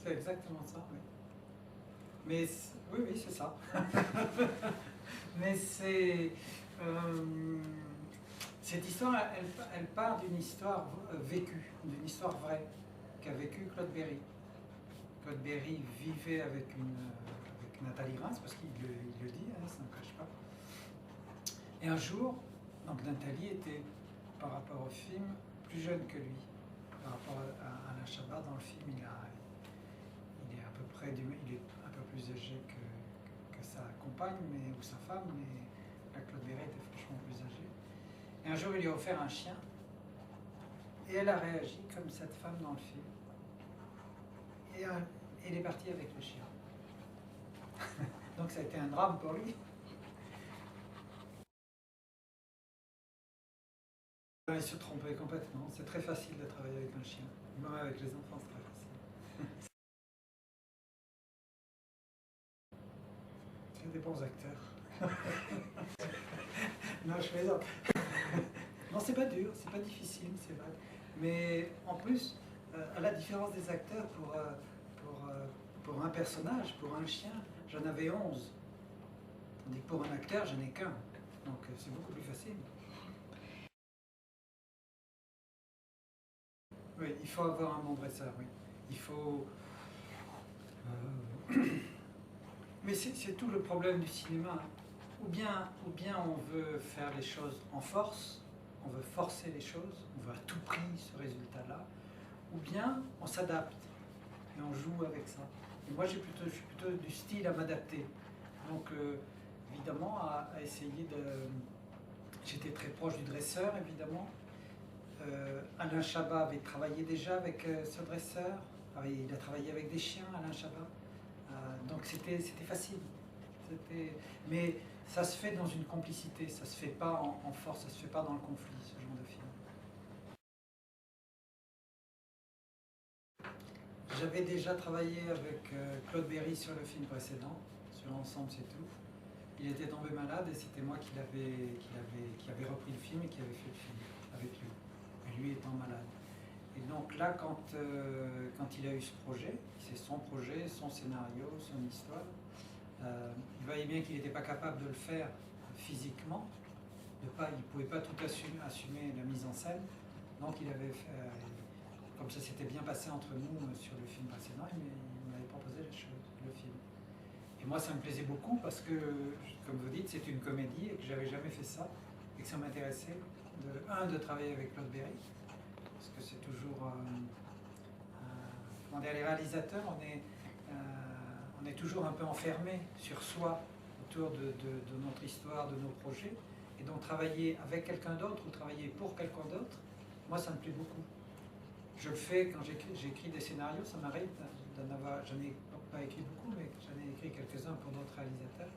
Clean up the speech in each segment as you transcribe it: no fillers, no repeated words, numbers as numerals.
C'est exactement ça, oui. Mais oui, oui, c'est ça. Mais c'est... cette histoire, elle part d'une histoire vécue, d'une histoire vraie, qu'a vécue Claude Berry. Claude Berry vivait avec Nathalie Reims, parce qu'il le dit, hein, ça ne cache pas. Et un jour, donc Nathalie était, par rapport au film, plus jeune que lui. Par rapport à Alain Chabat, dans le film, il est à peu près il est un peu plus âgé que sa compagne ou sa femme, mais la Claude Berry était franchement plus âgée. Et un jour, il lui a offert un chien, et elle a réagi comme cette femme dans le film. Et elle est partie avec le chien. Donc ça a été un drame pour lui. Il se trompait complètement. C'est très facile de travailler avec un chien. Même avec les enfants, c'est très facile. C'est des bons acteurs. Non, je plaisante. Non, c'est pas dur, c'est pas difficile, c'est vrai. Mais en plus, à la différence des acteurs, pour un personnage, pour un chien, j'en avais 11. Tandis que pour un acteur, j'en ai qu'un. Donc c'est beaucoup plus facile. Oui, il faut avoir un bon dresseur, oui. Il faut... Mais c'est tout le problème du cinéma. Ou bien on veut faire les choses en force, on veut forcer les choses, on veut à tout prix ce résultat-là, ou bien on s'adapte et on joue avec ça. Et moi je suis plutôt du style à m'adapter. Donc évidemment à essayer de... J'étais très proche du dresseur évidemment. Alain Chabat avait travaillé déjà avec ce dresseur. Il a travaillé avec des chiens, Alain Chabat. Donc c'était facile. Mais ça se fait dans une complicité, ça se fait pas en force, ça se fait pas dans le conflit, ce genre de film. J'avais déjà travaillé avec Claude Berry sur le film précédent, sur Ensemble c'est tout. Il était tombé malade et c'était moi qui avait repris le film et qui avait fait le film avec lui. Et lui étant malade. Et donc là, quand il a eu ce projet, c'est son projet, son scénario, son histoire, il voyait bien qu'il n'était pas capable de le faire physiquement, il ne pouvait pas tout assumer la mise en scène, donc il avait fait, comme ça s'était bien passé entre nous sur le film précédent, il m'avait proposé le film. Et moi ça me plaisait beaucoup parce que, comme vous dites, c'est une comédie et que j'avais jamais fait ça, et que ça m'intéressait, de travailler avec Claude Berry, parce que c'est toujours... comment dire, les réalisateurs, on est toujours un peu enfermé sur soi autour de notre histoire, de nos projets. Et donc travailler avec quelqu'un d'autre ou travailler pour quelqu'un d'autre, moi ça me plaît beaucoup. Je le fais quand j'écris des scénarios, ça m'arrive d'en avoir, j'en ai pas écrit beaucoup, mais j'en ai écrit quelques-uns pour d'autres réalisateurs.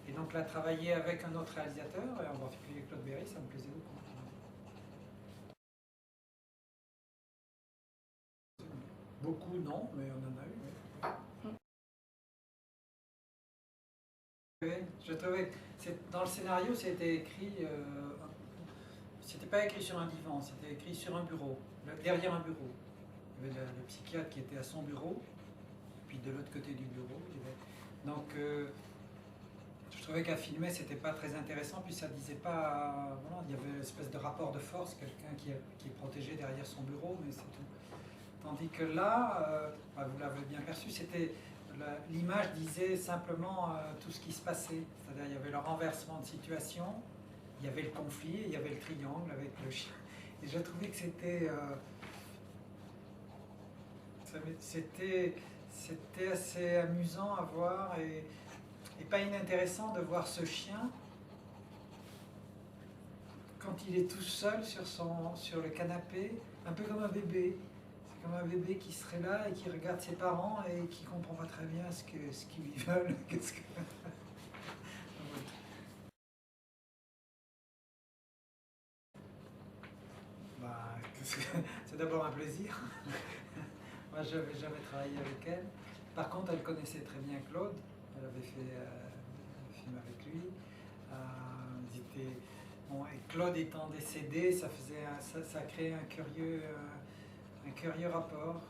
Et donc là, travailler avec un autre réalisateur, et en particulier Claude Berry, ça me plaisait beaucoup. Beaucoup non, mais on en a eu. Oui. Je trouvais que dans le scénario, c'était écrit, c'était pas écrit sur un divan, c'était écrit sur un bureau, derrière un bureau. Il y avait le psychiatre qui était à son bureau, puis de l'autre côté du bureau. Donc, je trouvais qu'à filmer, c'était pas très intéressant, puis ça disait pas. Voilà, il y avait une espèce de rapport de force, quelqu'un qui est protégé derrière son bureau, mais c'est tout. Tandis que là, vous l'avez bien perçu, c'était. L'image disait simplement tout ce qui se passait. C'est-à-dire il y avait le renversement de situation, il y avait le conflit, il y avait le triangle avec le chien. Et j'ai trouvé que c'était assez amusant à voir et pas inintéressant de voir ce chien quand il est tout seul sur le canapé, un peu comme un bébé. Comme un bébé qui serait là et qui regarde ses parents et qui ne comprend pas très bien ce qu'ils lui veulent. C'est d'abord un plaisir. Moi, je n'avais jamais travaillé avec elle. Par contre, elle connaissait très bien Claude. Elle avait fait un film avec lui. Bon, et Claude étant décédé, ça créait un curieux rapport.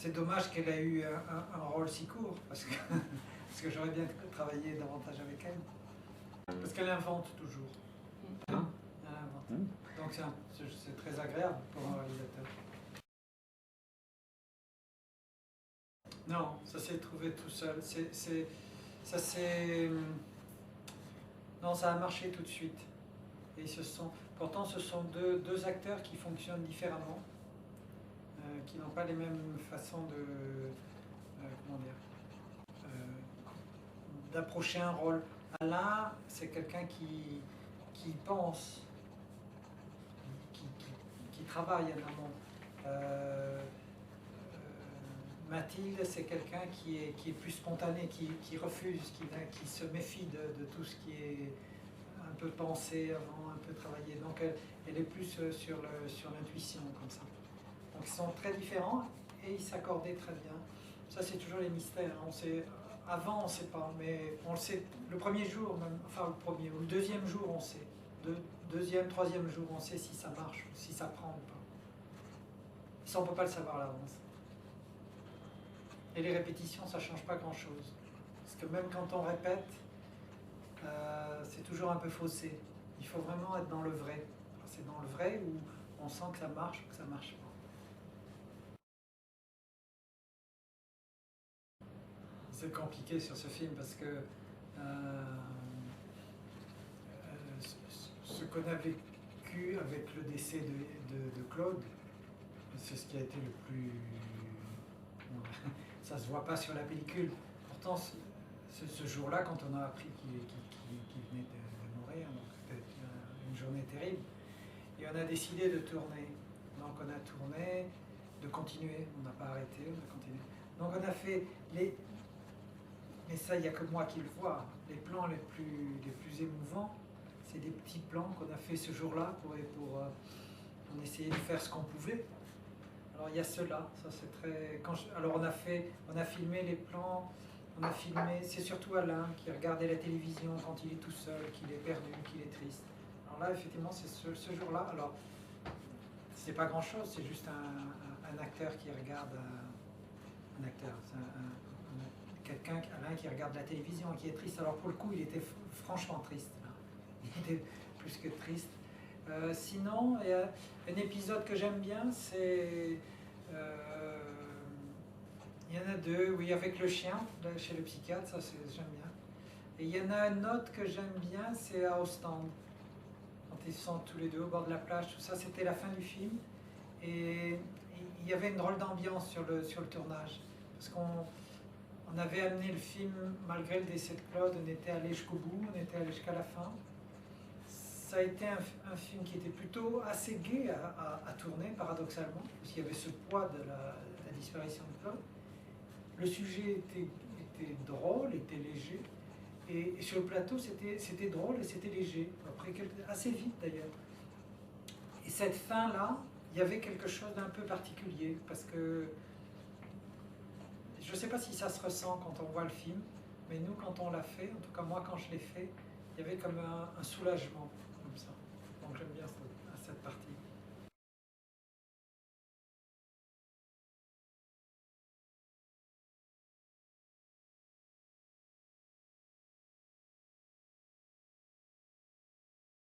c'est dommage qu'elle ait eu un rôle si court, parce que, parce que j'aurais bien travaillé davantage avec elle. Parce qu'elle invente toujours. Elle invente. Donc c'est très agréable pour un réalisateur. Non, ça s'est trouvé tout seul. Non, ça a marché tout de suite. Et pourtant, ce sont deux acteurs qui fonctionnent différemment, qui n'ont pas les mêmes façons comment dire, d'approcher un rôle. Alain, c'est quelqu'un qui pense, qui travaille en amont. Mathilde, c'est quelqu'un qui est plus spontané, qui refuse, qui se méfie de tout ce qui est un peu pensé avant, un peu travaillé. Donc elle est plus sur l'intuition, comme ça. Donc ils sont très différents et ils s'accordaient très bien. Ça, c'est toujours les mystères. Avant, on ne sait pas, mais on le sait le premier jour, même, enfin le premier ou le deuxième jour, on sait. Deuxième, troisième jour, on sait si ça marche, ou si ça prend ou pas. Ça, on ne peut pas le savoir à l'avance. Et les répétitions, ça ne change pas grand-chose. Parce que même quand on répète, c'est toujours un peu faussé. Il faut vraiment être dans le vrai. C'est dans le vrai où on sent que ça marche ou que ça ne marche pas. C'est compliqué sur ce film parce que ce qu'on a vécu avec le décès de Claude, c'est ce qui a été le plus... Ça ne se voit pas sur la pellicule. Pourtant, ce jour-là, quand on a appris qu'il venait de mourir, donc c'était une journée terrible, et on a décidé de tourner. Donc on a tourné, de continuer, on n'a pas arrêté, on a continué. Donc on a fait les... Mais ça, il n'y a que moi qui le vois. Les plans les plus émouvants, c'est des petits plans qu'on a fait ce jour-là on essayait de faire ce qu'on pouvait. Alors il y a ceux-là, ça c'est très... Alors on a filmé les plans, c'est surtout Alain qui regardait la télévision quand il est tout seul, qu'il est perdu, qu'il est triste. Alors là, effectivement, c'est ce jour-là. Alors, c'est pas grand-chose, c'est juste un acteur qui regarde... Un acteur, c'est quelqu'un, Alain, qui regarde la télévision et qui est triste. Alors pour le coup, il était franchement triste. Il était plus que triste. Sinon, il y a un épisode que j'aime bien, c'est... il y en a deux, oui, avec le chien, là, chez le psychiatre, ça j'aime bien. Et il y en a un autre que j'aime bien, c'est à Ostende. Quand ils sont tous les deux au bord de la plage, tout ça, c'était la fin du film. Et il y avait une drôle d'ambiance sur le tournage. Parce qu'on avait amené le film, malgré le décès de Claude, on était allé jusqu'au bout, on était allé jusqu'à la fin. Ça a été un film qui était plutôt assez gai à tourner, paradoxalement, parce qu'il y avait ce poids de la disparition de Claude. Le sujet était drôle, était léger, et sur le plateau, c'était drôle et c'était léger, après assez vite d'ailleurs. Et cette fin-là, il y avait quelque chose d'un peu particulier, parce que je ne sais pas si ça se ressent quand on voit le film, mais nous, quand on l'a fait, en tout cas moi, quand je l'ai fait, il y avait comme un soulagement.